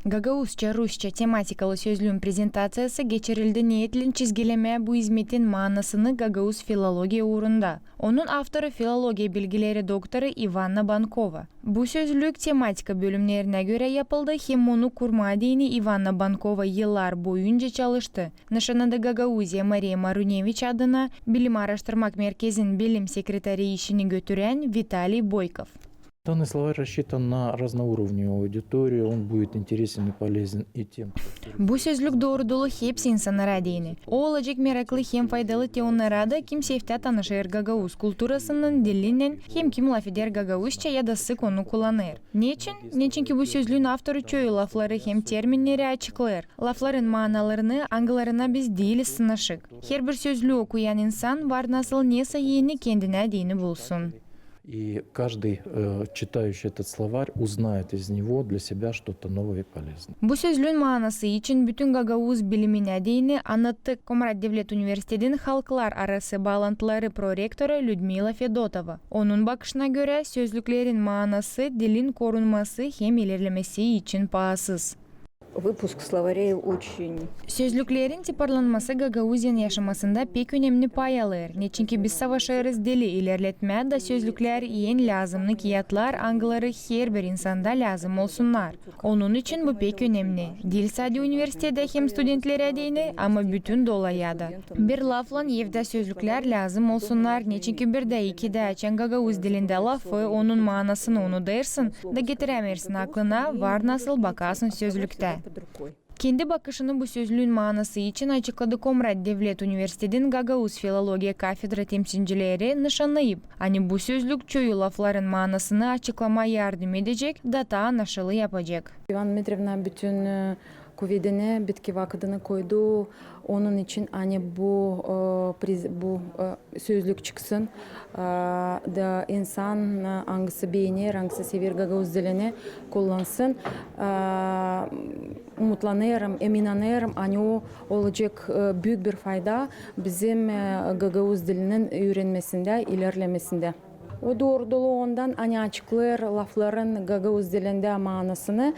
Гагаузча русча тематикалы сөзлүүн презентациясы кечирилди ниетилин чизгилеме бу изметтин маанасыны Гагауз филология уурунда. Онун автору филология билгилери доктору Иванна Банкова. Бу сөзлүк тематика бөлүмлерине көрө япылды, хем муну курма дейни Иванна Банкова йыллар боюнча чалышты. Нышанада Гагаузия Мария Маруневич адына Билим Араштырмак меркезин билим секретари ишини көтүрен Виталий Бойков. Данный словарь рассчитан на разноуровневую аудиторию, он будет интересен и полезен и тем. Бу сөзлүк доорудулу хепси инсанара дейни. Ол ажек мераклы хем файдалы теоннарада ким сефте танышыр Гагауз культурасынын дилинен хем ким лафидер Гагаузча ядасы кону куланыр. Нечинки бу сөзлүүн автору чөй лафлары хем терминнери ачыклар. Лафларын мааналарыны аңгыларына биз дейли сынашык. Хер бир сөзлүү окуян инсан бар насыл не сайыны кендине дейни болсун. И каждый, читающий этот словарь, узнает из него для себя что-то новое и полезное. Бу сөзлүүн маанасы үчүн бүтүн Гагауз билимине дейни анытты Комрат Девлет университетин халклар арасы байлантылары проректору Людмила Федотова. Онун бакышына көрө сөзлүклерин маанасы дилин корунмасы хем илерлемеси үчүн паасыз. Выпуск словарей очень... Сөзлүклерин типарланмасы Гагаузиян яшамасында пек өнемни пай алыр. Нечинки биз савашырыз дили илерлетме да сөзлүклер эң лазымны киятлар аңгылары хер бир инсанда лазым болсунар. Онун үчүн бу пек өнемни. Дил сади университеде хем студентлери дейни, ама бүтүн долаяда. Бир лафлан евда сөзлүклер лазым болсунар. Нечинки бирде икиде ачан Гагауз дилинде лафы, онун маанасын унудырсын, да кетиремерсин аклына бар насыл бакасын сөзлүктө. Кенди бакышыны бу сөзлүүн маанасы үчүн ачыклады Комрат Девлет университетин Гагауз филология кафедра темсинчилери нышанайып. Ани бу сөзлүк чөй лафларын маанасыны ачыкламай жардым эдежек, дата анашылы япажек. Иван Дмитриевна бүтүн ковидине битки вакытыны койду. Onun için hani bu sözlük çıksın da insan hangisi beğenir, hangisi sever Gagauz dilini kullansın. Umutlanırım, eminanırım. Hani o olacak büyük bir fayda bizim Gagauz dilinin öğrenmesinde, ilerlemesinde. O doğruluğu ondan hani açıklar lafların Gagauz dilinde manasını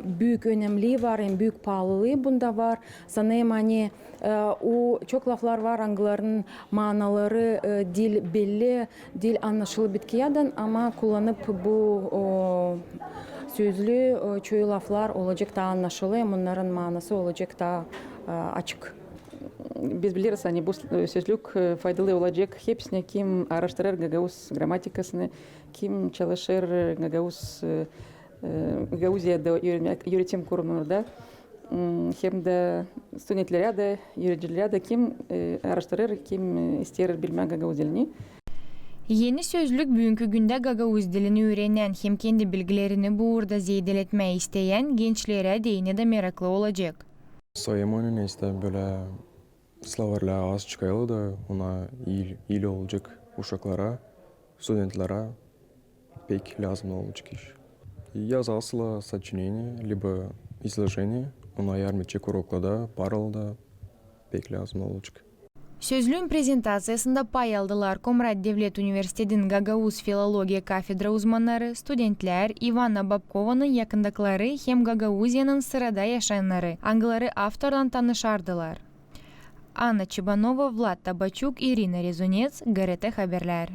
büyük önemli var, en büyük pahalılığı bunda var. Sanayım hani o çok laflar var, angıların manaları dil belli, dil anlaşılı bitkiyadan ama kullanıp bu sözlü çoğu laflar olacak daha anlaşılı, bunların manası olacak daha açık. Biz biliriz, hani bu sözlük faydalı olacak hepsine kim araştırır Gagauz gramatikasını, kim çalışır Gagauziyada öğretim kurumunda, hem de studentlere de, öğrencilere de kim araştırır, kim ister bilmek Gagauz dilini. Yeni sözlük bugünkü günde Gagauz dilini öğrenen hem kendi bilgilerini bu uğurda zedeletmeyi isteyen gençlere deyine de meraklı olacak. Soyamonun işte böyle словарьlar az çıkıyor da ona iyi olacak uşaklara, studentlere pek lazım olacak iş. Yazasıla сочинение, либо изложение, ona yarımçık uroklada, paralda pek lazım olacak. Сөзлүүн презентациясында пай алдылар Комрат Девлет университетин Гагаuz филология кафедра узманнары, студентлер Иванна Бабкованын якындаклары хем Гагаузиянын сырада яшаяннары, аңгылары авторлан таанышардылар. Анна Чебанова, Влад Табачук, Ирина Резунец, ГРТ Хаберлер.